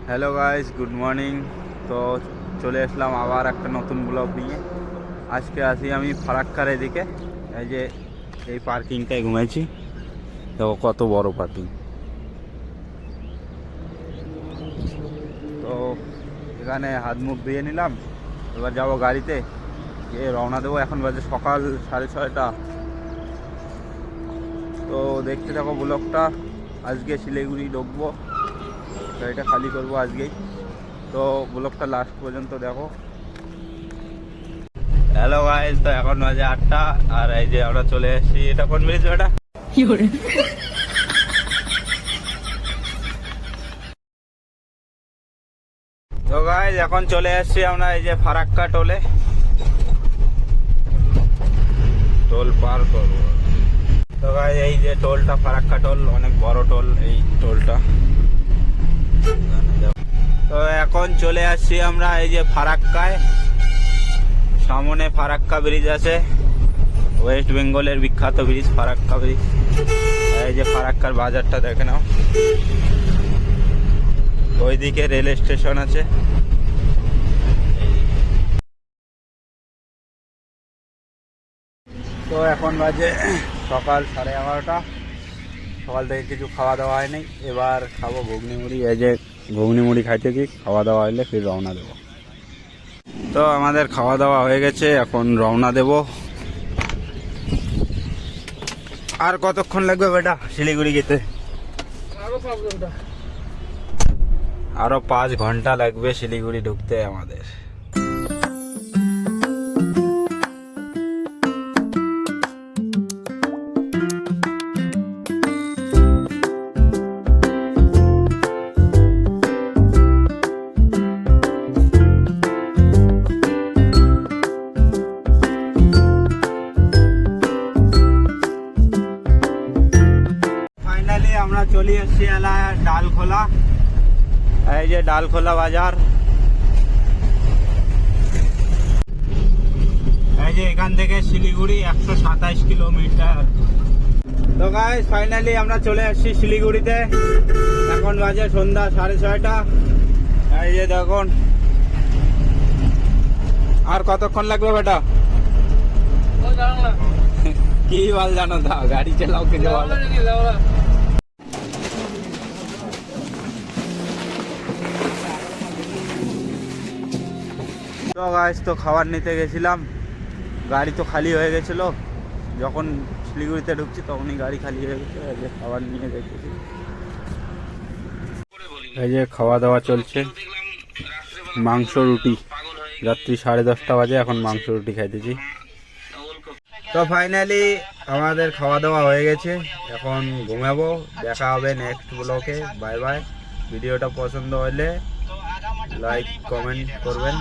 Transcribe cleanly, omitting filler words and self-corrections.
Hello guys, good morning. তো চলে আসলাম আবার একটা নতুন ব্লগ নিয়ে। আজকে আসি আমি ফারাক্কার এদিকে। এই যে এই পার্কিংটায় ঘুমাইছি, দেখো কত বড় পার্কিং। তো এখানে হাত মুখ ধুয়ে নিলাম, এবার যাবো গাড়িতে গিয়ে রওনা দেবো। এখন বাজে সকাল 6:30। তো দেখতে থাকো ব্লগটা। আজকে শিলিগুড়ি ঢুকবো, গাড়িটা খালি করবো আজকেই। তো ব্লগটা লাস্ট পর্যন্ত দেখো। হ্যালো গাইস, তো এখন বাজে 8টা, আর এই যে আমরা চলে এসেছি। এটা কোন ব্রিজ? এটা তো গাইস এখন চলে এসেছি আমরা এই যে ফারাক্কা টোলে। টোল পার করবো। তো গাইস এই যে টোলটা ফারাক্কা টোল, অনেক বড় টোল এই টোলটা। তো এখন চলে আসছি আমরা এই যে ফারাক্কায়। সামনে ফারাক্কা ব্রিজ আছে, ওয়েস্ট বেঙ্গলের বিখ্যাত ব্রিজ ফারাক্কা ব্রিজ। এই যে ফারাক্কার বাজারটা দেখে নাও, ওইদিকে রেল স্টেশন আছে। তো এখন বাজে সকাল 11:30। সকাল থেকে কিছু খাওয়া দাওয়া হয়নি, এবার খাবো ঘুগনি মুড়ি। এই যে ঘুগনি মুড়ি খাইতেছি, খাওয়া দাওয়া হলে ফির রওনা দেবো। তো আমাদের খাওয়া দাওয়া হয়ে গেছে, এখন রওনা দেব। আর কতক্ষণ লাগবে বেটা শিলিগুড়ি যেতে? আরো 5 ঘন্টা লাগবে শিলিগুড়ি ঢুকতে আমাদের। ফাইনালি আমরা চলে এসেছি এলাকায় ডালখোলা। এই যে ডালখোলা বাজার। এই যে এখান থেকে শিলিগুড়ি 127 কিলোমিটার। তো গাইস ফাইনালি আমরা চলে আসছি শিলিগুড়িতে। এখন বাজে সন্ধ্যা 6:30। এই যে দেখুন, আর কতক্ষণ লাগবে বেটা? কি বল জানো, দা গাড়ি চালাও কে যাওয়া। তো গাইস তো খাবার নিতে গেছিলাম, গাড়ি তো খালি হয়ে গেছিলো। যখন শিলিগুড়িতে ঢুকছি তখনই গাড়ি খালি হয়ে গেছে। এই যে খাবার নিয়ে দেখেছি, এই যে খাওয়া দাওয়া চলছে। মাংস রুটি, রাত্রি 10:30 বাজে, এখন মাংস রুটি খাইতেছি। তো ফাইনালি আমাদের খাওয়া দাওয়া হয়ে গেছে, এখন ঘুমাবো। দেখা হবে নেক্সট ব্লগে। Bye bye. ভিডিওটা পছন্দ হলে লাইক কমেন্ট করবেন।